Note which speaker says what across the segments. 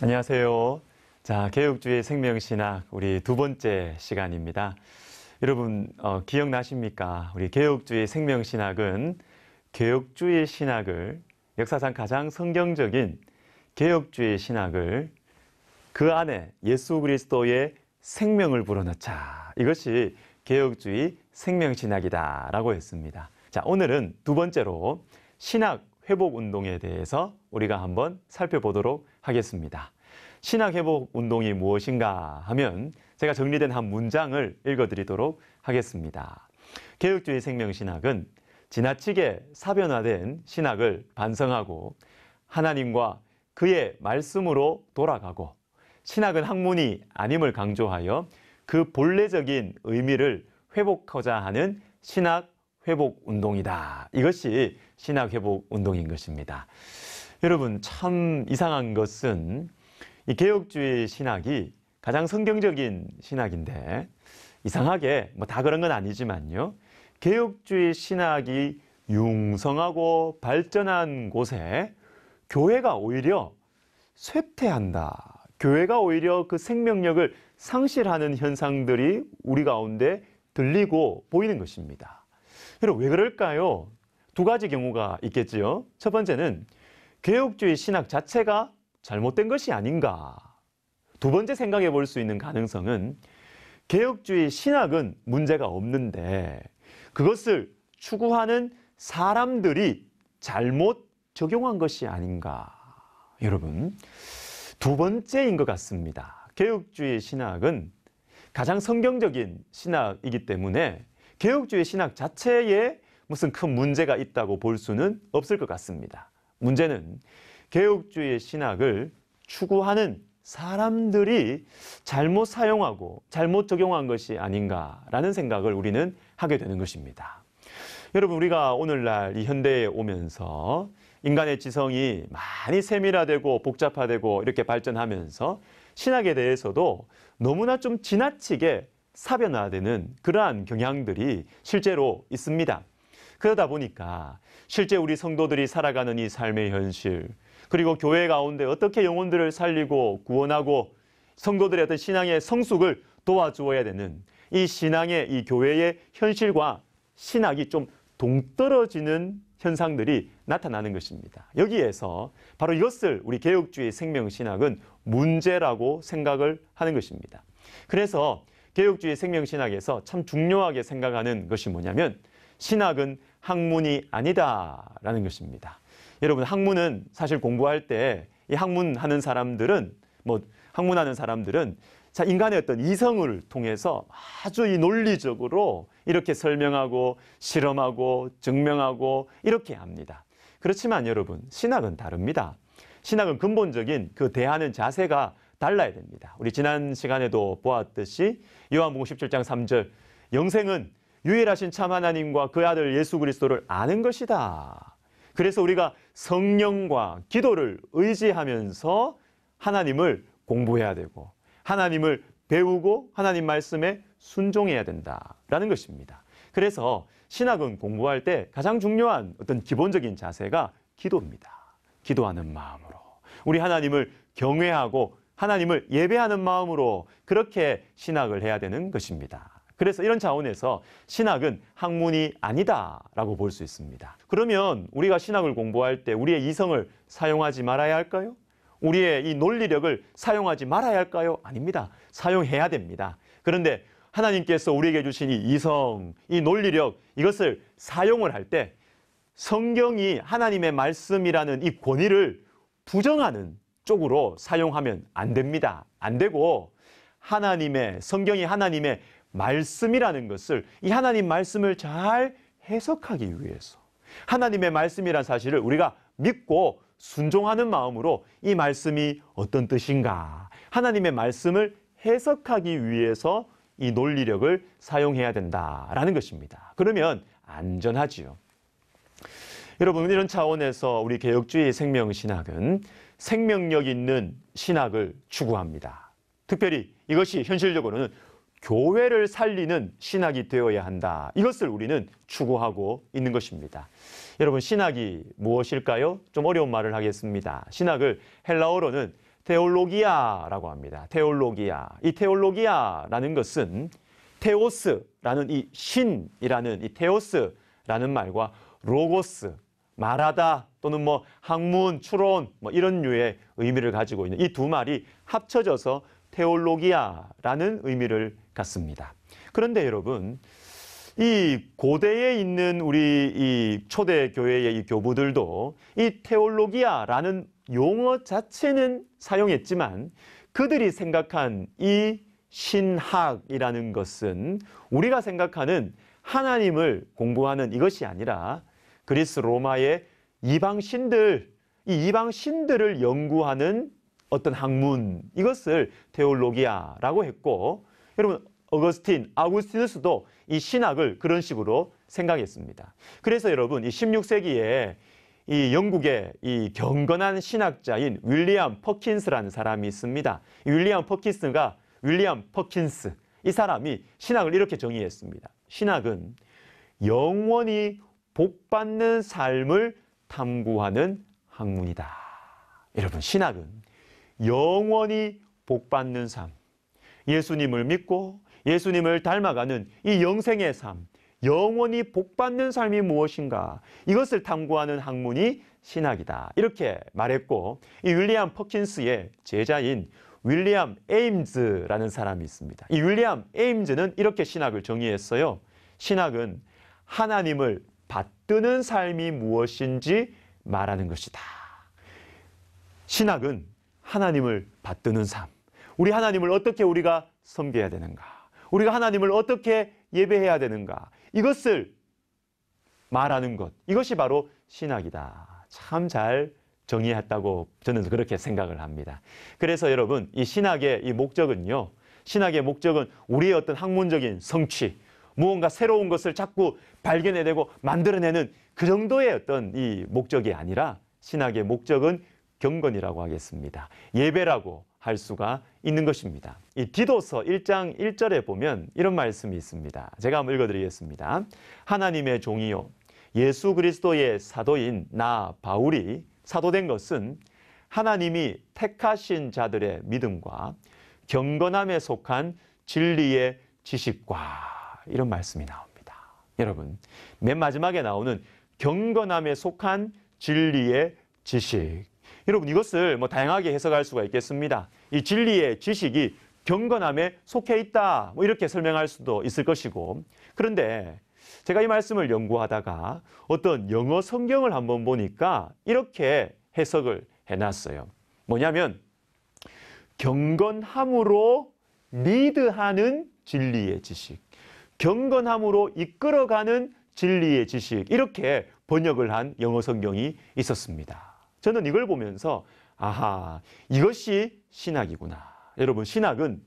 Speaker 1: 안녕하세요. 자, 개혁주의 생명신학 우리 두 번째 시간입니다. 여러분 기억나십니까? 우리 개혁주의 생명신학은 개혁주의 신학을 역사상 가장 성경적인 개혁주의 신학을 그 안에 예수 그리스도의 생명을 불어넣자. 이것이 개혁주의 생명신학이다라고 했습니다. 자, 오늘은 두 번째로 신학 회복 운동에 대해서 우리가 한번 살펴보도록 하겠습니다. 신학 회복 운동이 무엇인가 하면 제가 정리된 한 문장을 읽어드리도록 하겠습니다. 개혁주의 생명신학은 지나치게 사변화된 신학을 반성하고 하나님과 그의 말씀으로 돌아가고 신학은 학문이 아님을 강조하여 그 본래적인 의미를 회복하고자 하는 신학 회복 운동이다. 이것이 신학 회복 운동인 것입니다. 여러분, 참 이상한 것은 이 개혁주의 신학이 가장 성경적인 신학인데 이상하게 다 그런 건 아니지만요. 개혁주의 신학이 융성하고 발전한 곳에 교회가 오히려 쇠퇴한다. 교회가 오히려 그 생명력을 상실하는 현상들이 우리 가운데 들리고 보이는 것입니다. 여러분, 왜 그럴까요? 두 가지 경우가 있겠지요. 첫 번째는 개혁주의 신학 자체가 잘못된 것이 아닌가. 두 번째 생각해 볼 수 있는 가능성은 개혁주의 신학은 문제가 없는데 그것을 추구하는 사람들이 잘못 적용한 것이 아닌가. 여러분, 두 번째인 것 같습니다. 개혁주의 신학은 가장 성경적인 신학이기 때문에 개혁주의 신학 자체에 무슨 큰 문제가 있다고 볼 수는 없을 것 같습니다. 문제는 개혁주의 신학을 추구하는 사람들이 잘못 사용하고 잘못 적용한 것이 아닌가라는 생각을 우리는 하게 되는 것입니다. 여러분, 우리가 오늘날 이 현대에 오면서 인간의 지성이 많이 세밀화되고 복잡화되고 이렇게 발전하면서 신학에 대해서도 너무나 좀 지나치게 사변화되는 그러한 경향들이 실제로 있습니다. 그러다 보니까 실제 우리 성도들이 살아가는 이 삶의 현실, 그리고 교회 가운데 어떻게 영혼들을 살리고 구원하고 성도들의 어떤 신앙의 성숙을 도와주어야 되는 이 신앙의 이 교회의 현실과 신학이 좀 동떨어지는 현상들이 나타나는 것입니다. 여기에서 바로 이것을 우리 개혁주의 생명신학은 문제라고 생각을 하는 것입니다. 그래서 개혁주의 생명신학에서 참 중요하게 생각하는 것이 뭐냐면 신학은 학문이 아니다라는 것입니다. 여러분, 학문은 사실 공부할 때 이 학문하는 사람들은 자, 인간의 어떤 이성을 통해서 아주 이 논리적으로 이렇게 설명하고 실험하고 증명하고 이렇게 합니다. 그렇지만 여러분, 신학은 다릅니다. 신학은 근본적인 그 대하는 자세가 달라야 됩니다. 우리 지난 시간에도 보았듯이 요한복음 17장 3절 영생은 유일하신 참 하나님과 그 아들 예수 그리스도를 아는 것이다. 그래서 우리가 성령과 기도를 의지하면서 하나님을 공부해야 되고 하나님을 배우고 하나님 말씀에 순종해야 된다라는 것입니다. 그래서 신학은 공부할 때 가장 중요한 어떤 기본적인 자세가 기도입니다. 기도하는 마음으로 우리 하나님을 경외하고 하나님을 예배하는 마음으로 그렇게 신학을 해야 되는 것입니다. 그래서 이런 차원에서 신학은 학문이 아니다라고 볼 수 있습니다. 그러면 우리가 신학을 공부할 때 우리의 이성을 사용하지 말아야 할까요? 우리의 이 논리력을 사용하지 말아야 할까요? 아닙니다. 사용해야 됩니다. 그런데 하나님께서 우리에게 주신 이 이성, 이 논리력, 이것을 사용을 할 때 성경이 하나님의 말씀이라는 이 권위를 부정하는 쪽으로 사용하면 안 됩니다. 안 되고 성경이 하나님의 말씀이라는 것을 이 하나님 말씀을 잘 해석하기 위해서 하나님의 말씀이라는 사실을 우리가 믿고 순종하는 마음으로 이 말씀이 어떤 뜻인가 하나님의 말씀을 해석하기 위해서 이 논리력을 사용해야 된다라는 것입니다. 그러면 안전하지요. 여러분, 이런 차원에서 우리 개혁주의 생명신학은 생명력 있는 신학을 추구합니다. 특별히 이것이 현실적으로는 교회를 살리는 신학이 되어야 한다. 이것을 우리는 추구하고 있는 것입니다. 여러분, 신학이 무엇일까요? 좀 어려운 말을 하겠습니다. 신학을 헬라어로는 테올로기아라고 합니다. 테올로기아. 이 테올로기아라는 것은 테오스라는 이 신이라는 이 테오스라는 말과 로고스, 말하다 또는 뭐 학문, 추론 뭐 이런 류의 의미를 가지고 있는 이 두 말이 합쳐져서 테올로기아라는 의미를 갖습니다. 그런데 여러분, 이 고대에 있는 우리 이 초대 교회의 이 교부들도 이 테올로기아라는 용어 자체는 사용했지만 그들이 생각한 이 신학이라는 것은 우리가 생각하는 하나님을 공부하는 이것이 아니라 그리스 로마의 이방신들, 이 이방신들을 연구하는 어떤 학문, 이것을 테올로기아라고 했고, 여러분 아우구스티누스도 이 신학을 그런 식으로 생각했습니다. 그래서 여러분 이 16세기에 이 영국의 이 경건한 신학자인 윌리엄 퍼킨스라는 사람이 있습니다. 윌리엄 퍼킨스, 이 사람이 신학을 이렇게 정의했습니다. 신학은 영원히 복받는 삶을 탐구하는 학문이다. 여러분, 신학은 영원히 복받는 삶, 예수님을 믿고 예수님을 닮아가는 이 영생의 삶, 영원히 복받는 삶이 무엇인가, 이것을 탐구하는 학문이 신학이다. 이렇게 말했고, 이 윌리엄 퍼킨스의 제자인 윌리엄 에임즈라는 사람이 있습니다. 이 윌리엄 에임즈는 이렇게 신학을 정의했어요. 신학은 하나님을 받드는 삶이 무엇인지 말하는 것이다. 신학은 하나님을 받드는 삶. 우리 하나님을 어떻게 우리가 섬겨야 되는가? 우리가 하나님을 어떻게 예배해야 되는가? 이것을 말하는 것. 이것이 바로 신학이다. 참 잘 정의했다고 저는 그렇게 생각을 합니다. 그래서 여러분, 이 신학의 이 목적은요. 신학의 목적은 우리의 어떤 학문적인 성취, 무언가 새로운 것을 자꾸 발견해내고 만들어내는 그 정도의 어떤 이 목적이 아니라 신학의 목적은 경건이라고 하겠습니다. 예배라고 할 수가 있는 것입니다. 이 디도서 1장 1절에 보면 이런 말씀이 있습니다. 제가 한번 읽어드리겠습니다. 하나님의 종이요 예수 그리스도의 사도인 나 바울이 사도된 것은 하나님이 택하신 자들의 믿음과 경건함에 속한 진리의 지식과, 이런 말씀이 나옵니다. 여러분, 맨 마지막에 나오는 경건함에 속한 진리의 지식. 여러분, 이것을 뭐 다양하게 해석할 수가 있겠습니다. 이 진리의 지식이 경건함에 속해 있다, 뭐 이렇게 설명할 수도 있을 것이고, 그런데 제가 이 말씀을 연구하다가 어떤 영어 성경을 한번 보니까 이렇게 해석을 해놨어요. 뭐냐면 경건함으로 리드하는 진리의 지식, 경건함으로 이끌어가는 진리의 지식, 이렇게 번역을 한 영어 성경이 있었습니다. 저는 이걸 보면서 아하, 이것이 신학이구나. 여러분, 신학은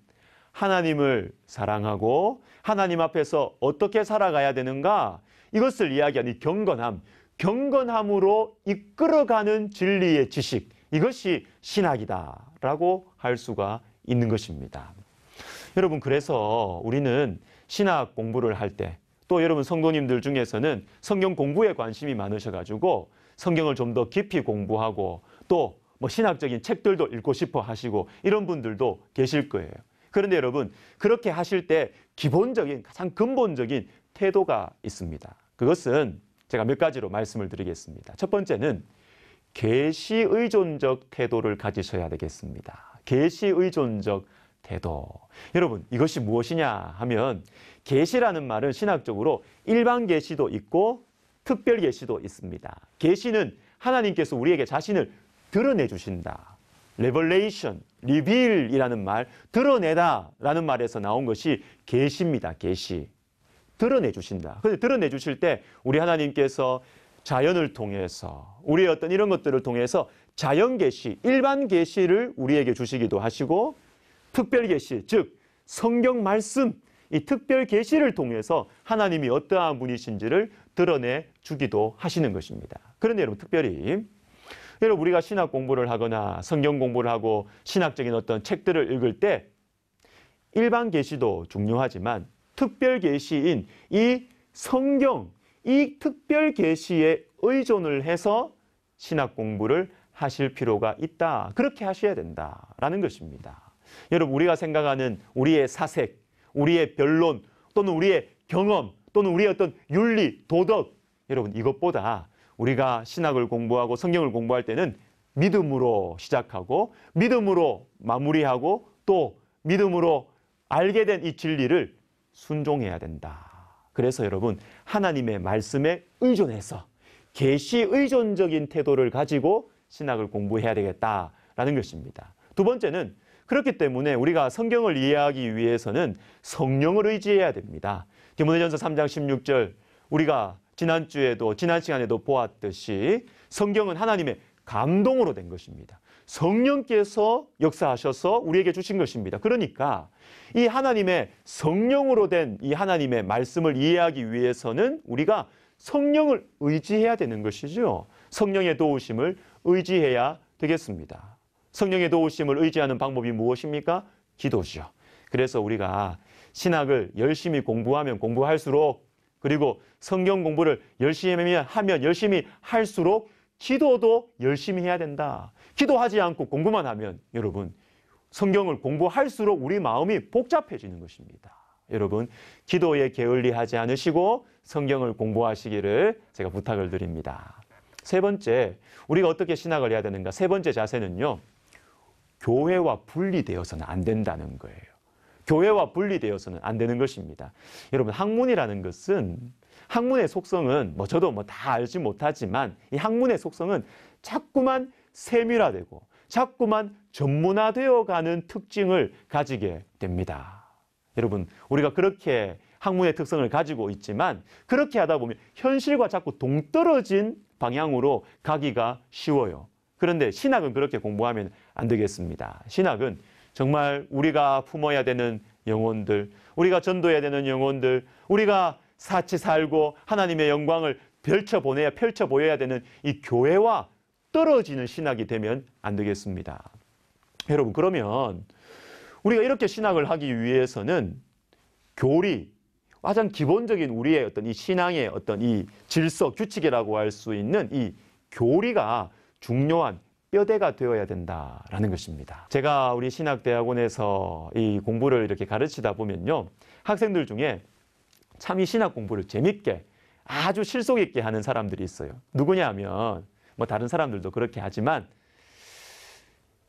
Speaker 1: 하나님을 사랑하고 하나님 앞에서 어떻게 살아가야 되는가, 이것을 이야기하는 경건함, 경건함으로 이끌어가는 진리의 지식, 이것이 신학이다라고 할 수가 있는 것입니다. 여러분, 그래서 우리는 신학 공부를 할 때, 또 여러분 성도님들 중에서는 성경 공부에 관심이 많으셔가지고 성경을 좀 더 깊이 공부하고 또 뭐 신학적인 책들도 읽고 싶어 하시고 이런 분들도 계실 거예요. 그런데 여러분, 그렇게 하실 때 기본적인, 가장 근본적인 태도가 있습니다. 그것은 제가 몇 가지로 말씀을 드리겠습니다. 첫 번째는 계시의존적 태도를 가지셔야 되겠습니다. 계시의존적 태도. 여러분, 이것이 무엇이냐 하면, 계시라는 말은 신학적으로 일반 계시도 있고 특별 계시도 있습니다. 계시는 하나님께서 우리에게 자신을 드러내 주신다. 레벌레이션, 리빌이라는 말, 드러내다 라는 말에서 나온 것이 계시입니다. 계시. 드러내 주신다. 그런데 드러내 주실 때 우리 하나님께서 자연을 통해서, 우리의 어떤 이런 것들을 통해서 자연 계시, 일반 계시를 우리에게 주시기도 하시고, 특별 계시, 즉 성경 말씀, 이 특별 계시를 통해서 하나님이 어떠한 분이신지를 드러내 주기도 하시는 것입니다. 그런데 여러분, 특별히 여러분, 우리가 신학 공부를 하거나 성경 공부를 하고 신학적인 어떤 책들을 읽을 때 일반 계시도 중요하지만 특별 계시인 이 성경, 이 특별 계시에 의존을 해서 신학 공부를 하실 필요가 있다. 그렇게 하셔야 된다라는 것입니다. 여러분, 우리가 생각하는 우리의 사색, 우리의 변론, 또는 우리의 경험, 또는 우리의 어떤 윤리, 도덕, 여러분, 이것보다 우리가 신학을 공부하고 성경을 공부할 때는 믿음으로 시작하고 믿음으로 마무리하고 또 믿음으로 알게 된 이 진리를 순종해야 된다. 그래서 여러분, 하나님의 말씀에 의존해서 계시 의존적인 태도를 가지고 신학을 공부해야 되겠다라는 것입니다. 두 번째는 그렇기 때문에 우리가 성경을 이해하기 위해서는 성령을 의지해야 됩니다. 디모데전서 3장 16절, 우리가 지난 시간에도 보았듯이 성경은 하나님의 감동으로 된 것입니다. 성령께서 역사하셔서 우리에게 주신 것입니다. 그러니까 이 하나님의 성령으로 된 이 하나님의 말씀을 이해하기 위해서는 우리가 성령을 의지해야 되는 것이죠. 성령의 도우심을 의지해야 되겠습니다. 성령의 도우심을 의지하는 방법이 무엇입니까? 기도죠. 그래서 우리가 신학을 열심히 공부하면 공부할수록, 그리고 성경 공부를 열심히 하면 열심히 할수록 기도도 열심히 해야 된다. 기도하지 않고 공부만 하면 여러분, 성경을 공부할수록 우리 마음이 복잡해지는 것입니다. 여러분, 기도에 게을리하지 않으시고 성경을 공부하시기를 제가 부탁을 드립니다. 세 번째, 우리가 어떻게 신학을 해야 되는가? 세 번째 자세는요, 교회와 분리되어서는 안 된다는 거예요. 교회와 분리되어서는 안 되는 것입니다. 여러분, 학문이라는 것은, 학문의 속성은 저도 다 알지 못하지만 이 학문의 속성은 자꾸만 세밀화되고 자꾸만 전문화되어 가는 특징을 가지게 됩니다. 여러분, 우리가 그렇게 학문의 특성을 가지고 있지만 그렇게 하다 보면 현실과 자꾸 동떨어진 방향으로 가기가 쉬워요. 그런데 신학은 그렇게 공부하면 안 되겠습니다. 신학은 정말 우리가 품어야 되는 영혼들, 우리가 전도해야 되는 영혼들, 우리가 사치 살고 하나님의 영광을 펼쳐 보여야 되는 이 교회와 떨어지는 신학이 되면 안 되겠습니다. 여러분, 그러면 우리가 이렇게 신학을 하기 위해서는 교리, 가장 기본적인 우리의 어떤 이 신앙의 어떤 이 질서, 규칙이라고 할 수 있는 이 교리가 중요한 뼈대가 되어야 된다라는 것입니다. 제가 우리 신학대학원에서 이 공부를 이렇게 가르치다 보면요, 학생들 중에 참 이 신학 공부를 재밌게 아주 실속 있게 하는 사람들이 있어요. 누구냐 하면 다른 사람들도 그렇게 하지만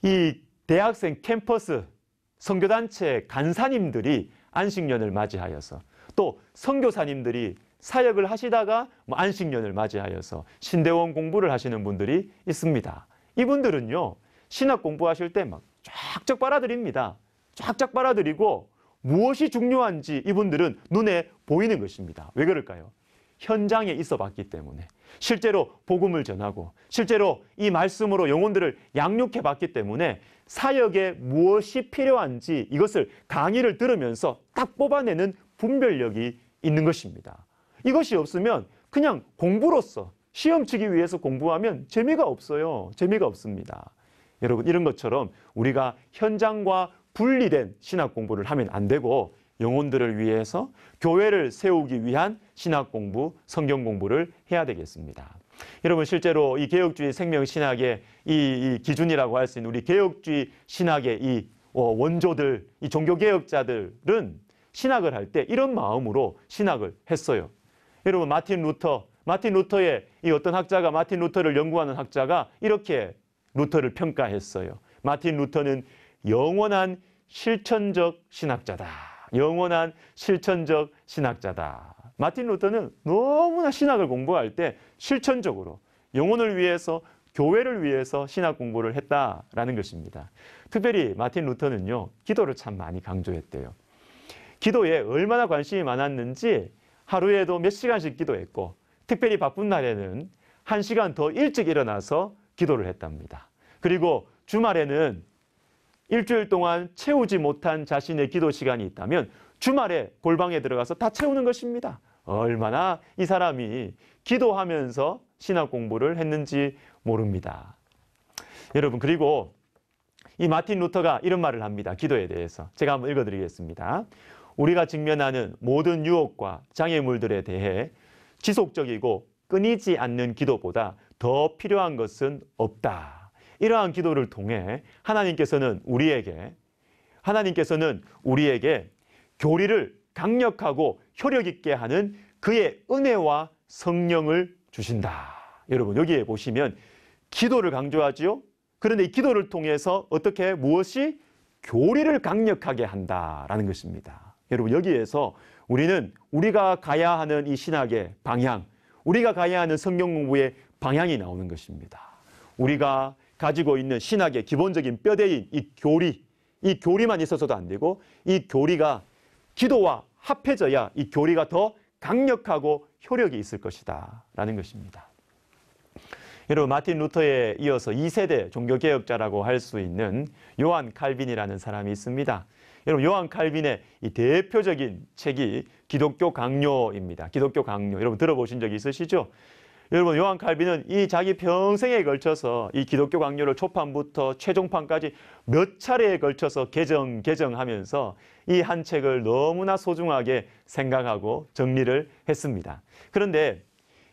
Speaker 1: 이 대학생 캠퍼스 선교단체 간사님들이 안식년을 맞이하여서, 또 선교사님들이 사역을 하시다가 안식년을 맞이하여서 신대원 공부를 하시는 분들이 있습니다. 이분들은요, 신학 공부하실 때 쫙쫙 빨아들입니다. 쫙쫙 빨아들이고 무엇이 중요한지 이분들은 눈에 보이는 것입니다. 왜 그럴까요? 현장에 있어 봤기 때문에, 실제로 복음을 전하고 실제로 이 말씀으로 영혼들을 양육해 봤기 때문에 사역에 무엇이 필요한지 이것을 강의를 들으면서 딱 뽑아내는 분별력이 있는 것입니다. 이것이 없으면 그냥 공부로서 시험 치기 위해서 공부하면 재미가 없어요. 재미가 없습니다. 여러분, 이런 것처럼 우리가 현장과 분리된 신학 공부를 하면 안 되고 영혼들을 위해서 교회를 세우기 위한 신학 공부, 성경 공부를 해야 되겠습니다. 여러분, 실제로 이 개혁주의 생명신학의 이 기준이라고 할 수 있는 우리 개혁주의 신학의 이 원조들, 이 종교개혁자들은 신학을 할 때 이런 마음으로 신학을 했어요. 여러분, 마틴 루터의 이 어떤 학자가, 마틴 루터를 연구하는 학자가 이렇게 루터를 평가했어요. 마틴 루터는 영원한 실천적 신학자다. 영원한 실천적 신학자다. 마틴 루터는 너무나 신학을 공부할 때 실천적으로 영혼을 위해서, 교회를 위해서 신학 공부를 했다라는 것입니다. 특별히 마틴 루터는요, 기도를 참 많이 강조했대요. 기도에 얼마나 관심이 많았는지 하루에도 몇 시간씩 기도했고, 특별히 바쁜 날에는 1시간 더 일찍 일어나서 기도를 했답니다. 그리고 주말에는 일주일 동안 채우지 못한 자신의 기도 시간이 있다면 주말에 골방에 들어가서 다 채우는 것입니다. 얼마나 이 사람이 기도하면서 신학 공부를 했는지 모릅니다. 여러분, 그리고 이 마틴 루터가 이런 말을 합니다. 기도에 대해서. 제가 한번 읽어드리겠습니다. 우리가 직면하는 모든 유혹과 장애물들에 대해 지속적이고 끊이지 않는 기도보다 더 필요한 것은 없다. 이러한 기도를 통해 하나님께서는 우리에게 교리를 강력하고 효력 있게 하는 그의 은혜와 성령을 주신다. 여러분, 여기에 보시면 기도를 강조하지요. 그런데 이 기도를 통해서 무엇이 교리를 강력하게 한다라는 것입니다. 여러분, 여기에서 우리가 가야 하는 이 신학의 방향, 우리가 가야 하는 성경 공부의 방향이 나오는 것입니다. 우리가 가지고 있는 신학의 기본적인 뼈대인 이 교리만 있어서도 안 되고, 이 교리가 기도와 합해져야 이 교리가 더 강력하고 효력이 있을 것이다 라는 것입니다. 여러분, 마틴 루터에 이어서 2세대 종교개혁자라고 할 수 있는 요한 칼빈이라는 사람이 있습니다. 여러분, 요한 칼빈의 이 대표적인 책이 기독교 강요입니다. 기독교 강요. 여러분, 들어보신 적 있으시죠? 여러분, 요한 칼빈은 이 자기 평생에 걸쳐서 이 기독교 강요를 초판부터 최종판까지 몇 차례에 걸쳐서 개정하면서 이 한 책을 너무나 소중하게 생각하고 정리를 했습니다. 그런데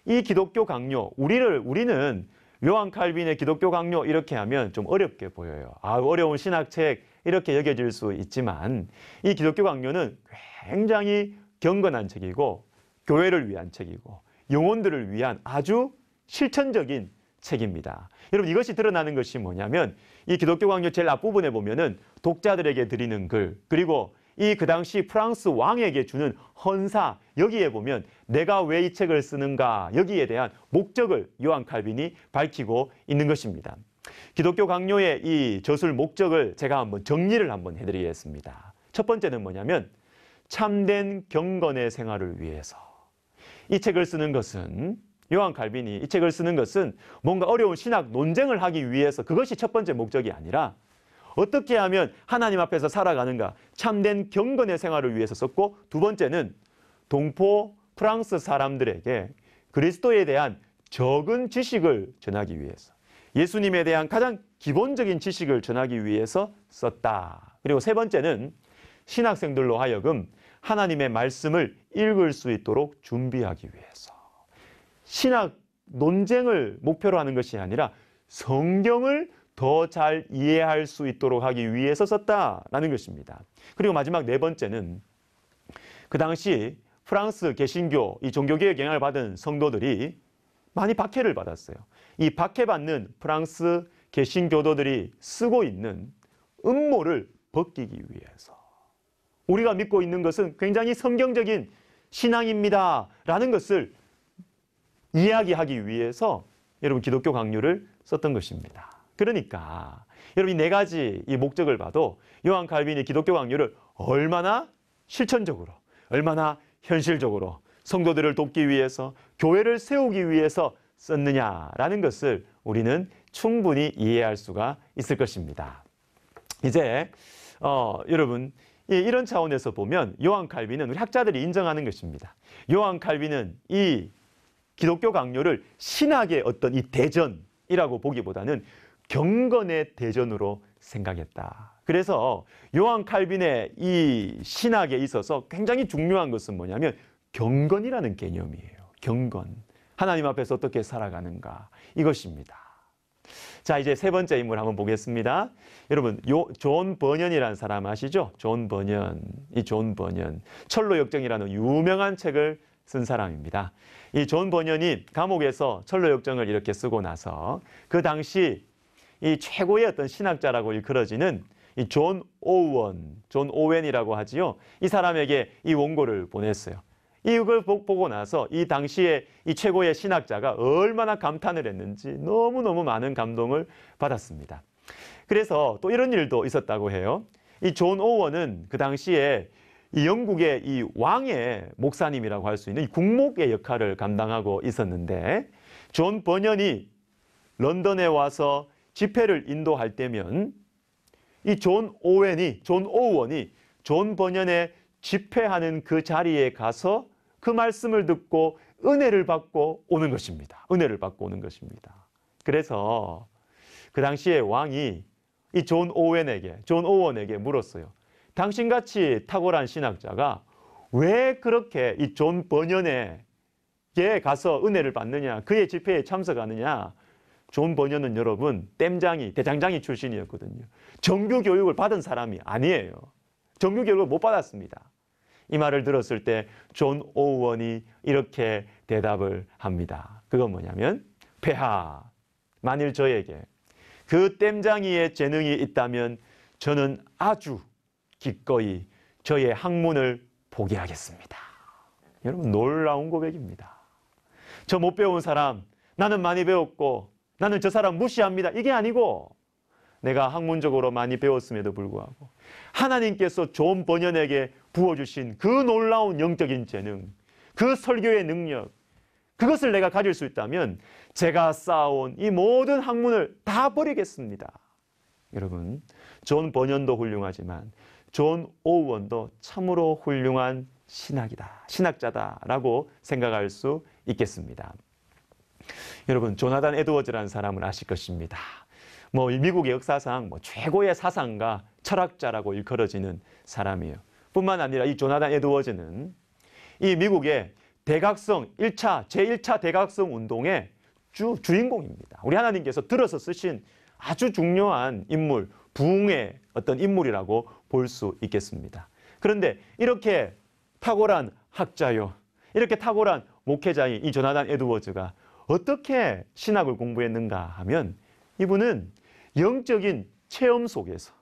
Speaker 1: 이 기독교 강요, 우리는 요한 칼빈의 기독교 강요 이렇게 하면 좀 어렵게 보여요. 어려운 신학책 이렇게 여겨질 수 있지만, 이 기독교 강요는 굉장히 경건한 책이고, 교회를 위한 책이고, 영혼들을 위한 아주 실천적인 책입니다. 여러분, 이것이 드러나는 것이 뭐냐면, 이 기독교 강요 제일 앞부분에 보면은 독자들에게 드리는 글, 그리고 그 당시 프랑스 왕에게 주는 헌사, 여기에 보면 내가 왜 이 책을 쓰는가, 여기에 대한 목적을 요한 칼빈이 밝히고 있는 것입니다. 기독교 강요의 이 저술 목적을 제가 정리를 해드리겠습니다. 첫 번째는 뭐냐면, 참된 경건의 생활을 위해서. 이 책을 쓰는 것은, 요한 칼빈이 이 책을 쓰는 것은 뭔가 어려운 신학 논쟁을 하기 위해서, 그것이 첫 번째 목적이 아니라 어떻게 하면 하나님 앞에서 살아가는가, 참된 경건의 생활을 위해서 썼고, 두 번째는 동포 프랑스 사람들에게 그리스도에 대한 적은 지식을 전하기 위해서, 예수님에 대한 가장 기본적인 지식을 전하기 위해서 썼다. 그리고 세 번째는 신학생들로 하여금 하나님의 말씀을 읽을 수 있도록 준비하기 위해서. 신학 논쟁을 목표로 하는 것이 아니라 성경을 더 잘 이해할 수 있도록 하기 위해서 썼다라는 것입니다. 그리고 마지막 네 번째는, 그 당시 프랑스 개신교 이 종교개혁 영향을 받은 성도들이 많이 박해를 받았어요. 이 박해받는 프랑스 개신교도들이 쓰고 있는 음모를 벗기기 위해서, 우리가 믿고 있는 것은 굉장히 성경적인 신앙입니다 라는 것을 이야기하기 위해서 여러분 기독교 강요를 썼던 것입니다. 그러니까 여러분, 이 네 가지 이 목적을 봐도 요한 칼빈이 기독교 강요를 얼마나 실천적으로, 얼마나 현실적으로 성도들을 돕기 위해서, 교회를 세우기 위해서 썼느냐라는 것을 우리는 충분히 이해할 수가 있을 것입니다. 이제 여러분, 이런 차원에서 보면 요한 칼빈은, 우리 학자들이 인정하는 것입니다. 요한 칼빈은 이 기독교 강요를 신학의 어떤 이 대전이라고 보기보다는 경건의 대전으로 생각했다. 그래서 요한 칼빈의 이 신학에 있어서 굉장히 중요한 것은 뭐냐면 경건이라는 개념이에요. 경건. 하나님 앞에서 어떻게 살아가는가, 이것입니다. 자, 이제 세 번째 인물 한번 보겠습니다. 여러분, 존 버년이라는 사람 아시죠? 존 버년. 이 존 버년. 철로 역정이라는 유명한 책을 쓴 사람입니다. 이 존 버년이 감옥에서 철로 역정을 이렇게 쓰고 나서 그 당시 이 최고의 어떤 신학자라고 일컬어지는 이 존 오웬이라고 하지요. 이 사람에게 이 원고를 보냈어요. 이걸 보고 나서 이 당시에 이 최고의 신학자가 얼마나 감탄을 했는지 너무너무 많은 감동을 받았습니다. 그래서 또 이런 일도 있었다고 해요. 이 존 오웬은 그 당시에 이 영국의 이 왕의 목사님이라고 할 수 있는 이 국목의 역할을 감당하고 있었는데, 존 버년이 런던에 와서 집회를 인도할 때면 이 존 오웬이 존 버년의 집회하는 그 자리에 가서 그 말씀을 듣고 은혜를 받고 오는 것입니다. 은혜를 받고 오는 것입니다. 그래서 그 당시에 왕이 이 존 오웬에게 물었어요. 당신같이 탁월한 신학자가 왜 그렇게 이 존 버년에게 가서 은혜를 받느냐, 그의 집회에 참석하느냐, 존 버년은 여러분 댐장이, 대장장이 출신이었거든요. 정규 교육을 받은 사람이 아니에요. 정규 교육을 못 받았습니다. 이 말을 들었을 때 존 오원이 이렇게 대답을 합니다. 그건 뭐냐면, 폐하, 만일 저에게 그 댐장이의 재능이 있다면 저는 아주 기꺼이 저의 학문을 포기하겠습니다. 여러분, 놀라운 고백입니다. 저 못 배운 사람, 나는 많이 배웠고 나는 저 사람 무시합니다. 이게 아니고, 내가 학문적으로 많이 배웠음에도 불구하고 하나님께서 존 버년에게 부어주신 그 놀라운 영적인 재능, 그 설교의 능력, 그것을 내가 가질 수 있다면 제가 쌓아온 이 모든 학문을 다 버리겠습니다. 여러분, 존 버년도 훌륭하지만 존 오원도 참으로 훌륭한 신학자다라고 생각할 수 있겠습니다. 여러분, 조나단 에드워즈라는 사람을 아실 것입니다. 미국의 역사상 최고의 사상가, 철학자라고 일컬어지는 사람이에요. 뿐만 아니라 이 조나단 에드워즈는 이 미국의 제1차 대각성 운동의 주인공입니다. 우리 하나님께서 들어서 쓰신 아주 중요한 인물, 부흥의 어떤 인물이라고 볼 수 있겠습니다. 그런데 이렇게 탁월한 학자요, 이렇게 탁월한 목회자인 이 조나단 에드워즈가 어떻게 신학을 공부했는가 하면, 이분은 영적인 체험 속에서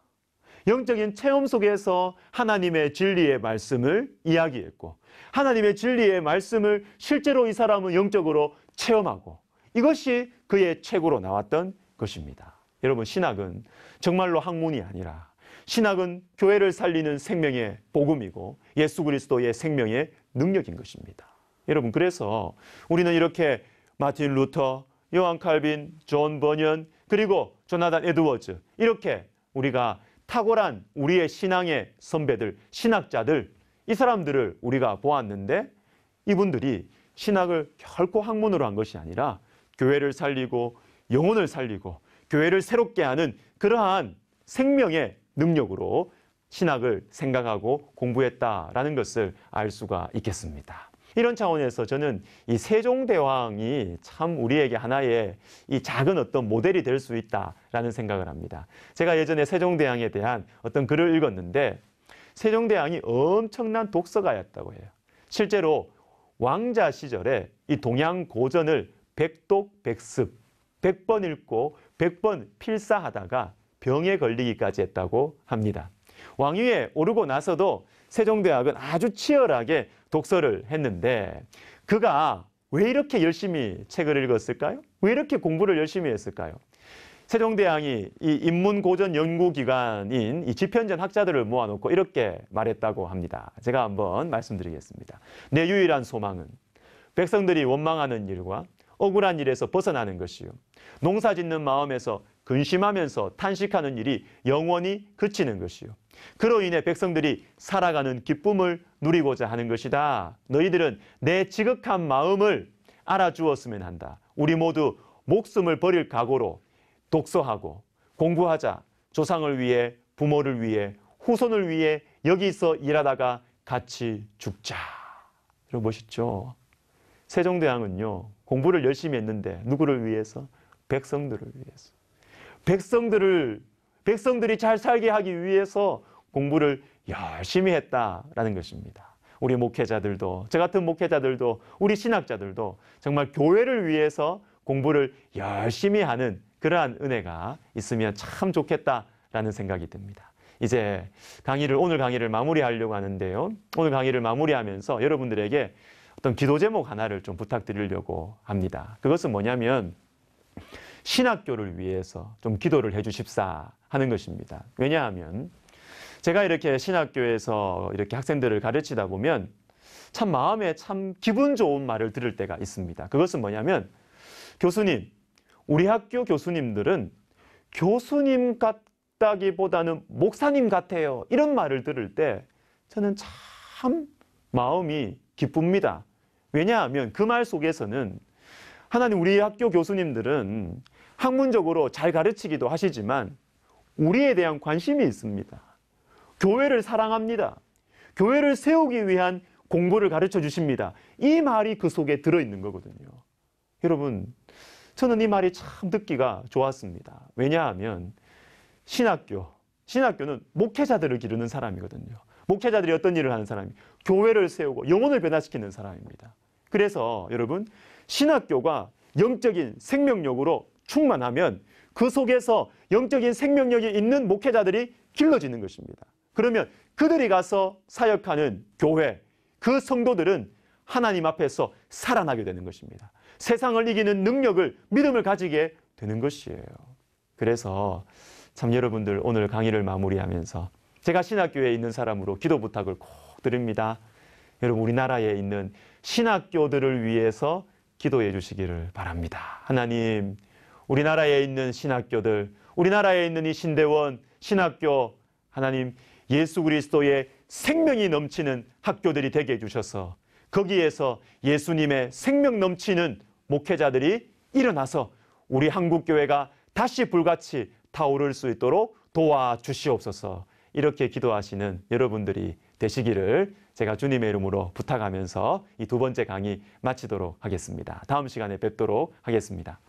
Speaker 1: 하나님의 진리의 말씀을 이야기했고, 하나님의 진리의 말씀을 실제로 이 사람은 영적으로 체험하고, 이것이 그의 책으로 나왔던 것입니다. 여러분, 신학은 정말로 학문이 아니라 신학은 교회를 살리는 생명의 복음이고 예수 그리스도의 생명의 능력인 것입니다. 여러분, 그래서 우리는 이렇게 마틴 루터, 요한 칼빈, 존 버년, 그리고 조나단 에드워즈, 이렇게 우리가 탁월한 우리의 신앙의 선배들, 신학자들, 이 사람들을 우리가 보았는데, 이분들이 신학을 결코 학문으로 한 것이 아니라 교회를 살리고 영혼을 살리고 교회를 새롭게 하는 그러한 생명의 능력으로 신학을 생각하고 공부했다라는 것을 알 수가 있겠습니다. 이런 차원에서 저는 이 세종대왕이 참 우리에게 하나의 이 작은 어떤 모델이 될 수 있다라는 생각을 합니다. 제가 예전에 세종대왕에 대한 어떤 글을 읽었는데, 세종대왕이 엄청난 독서가였다고 해요. 실제로 왕자 시절에 이 동양고전을 백독백습, 100번 읽고 100번 필사하다가 병에 걸리기까지 했다고 합니다. 왕위에 오르고 나서도 세종대왕은 아주 치열하게 독서를 했는데, 그가 왜 이렇게 열심히 책을 읽었을까요? 왜 이렇게 공부를 열심히 했을까요? 세종대왕이 이 인문고전 연구기관인 이 집현전 학자들을 모아놓고 이렇게 말했다고 합니다. 제가 한번 말씀드리겠습니다. 내 유일한 소망은 백성들이 원망하는 일과 억울한 일에서 벗어나는 것이요, 농사 짓는 마음에서 근심하면서 탄식하는 일이 영원히 그치는 것이요, 그로 인해 백성들이 살아가는 기쁨을 누리고자 하는 것이다. 너희들은 내 지극한 마음을 알아주었으면 한다. 우리 모두 목숨을 버릴 각오로 독서하고 공부하자. 조상을 위해, 부모를 위해, 후손을 위해 여기서 일하다가 같이 죽자. 여러분, 멋있죠? 세종대왕은요, 공부를 열심히 했는데 누구를 위해서? 백성들을 위해서. 백성들이 잘 살게 하기 위해서 공부를 열심히 했다라는 것입니다. 우리 목회자들도, 저 같은 목회자들도, 우리 신학자들도 정말 교회를 위해서 공부를 열심히 하는 그러한 은혜가 있으면 참 좋겠다라는 생각이 듭니다. 이제 오늘 강의를 마무리하려고 하는데요. 오늘 강의를 마무리하면서 여러분들에게 어떤 기도 제목 하나를 좀 부탁드리려고 합니다. 그것은 뭐냐면, 신학교를 위해서 좀 기도를 해주십사 하는 것입니다. 왜냐하면 제가 이렇게 신학교에서 이렇게 학생들을 가르치다 보면 참 마음에 참 기분 좋은 말을 들을 때가 있습니다. 그것은 뭐냐면, 교수님, 우리 학교 교수님들은 교수님 같다기보다는 목사님 같아요. 이런 말을 들을 때 저는 참 마음이 기쁩니다. 왜냐하면 그 말 속에서는 하나님, 우리 학교 교수님들은 학문적으로 잘 가르치기도 하시지만 우리에 대한 관심이 있습니다. 교회를 사랑합니다. 교회를 세우기 위한 공부를 가르쳐 주십니다. 이 말이 그 속에 들어있는 거거든요. 여러분, 저는 이 말이 참 듣기가 좋았습니다. 왜냐하면 신학교는 목회자들을 기르는 사람이거든요. 목회자들이 어떤 일을 하는 사람이 교회를 세우고 영혼을 변화시키는 사람입니다. 그래서 여러분, 신학교가 영적인 생명력으로 충만하면 그 속에서 영적인 생명력이 있는 목회자들이 길러지는 것입니다. 그러면 그들이 가서 사역하는 교회, 그 성도들은 하나님 앞에서 살아나게 되는 것입니다. 세상을 이기는 능력을, 믿음을 가지게 되는 것이에요. 그래서 참 여러분들 오늘 강의를 마무리하면서 제가 신학교에 있는 사람으로 기도 부탁을 꼭 드립니다. 여러분, 우리나라에 있는 신학교들을 위해서 기도해 주시기를 바랍니다. 하나님, 우리나라에 있는 신학교들, 우리나라에 있는 이 신대원 신학교, 하나님 예수 그리스도의 생명이 넘치는 학교들이 되게 해주셔서 거기에서 예수님의 생명 넘치는 목회자들이 일어나서 우리 한국교회가 다시 불같이 타오를 수 있도록 도와주시옵소서. 이렇게 기도하시는 여러분들이 되시기를 제가 주님의 이름으로 부탁하면서 이 두 번째 강의 마치도록 하겠습니다. 다음 시간에 뵙도록 하겠습니다.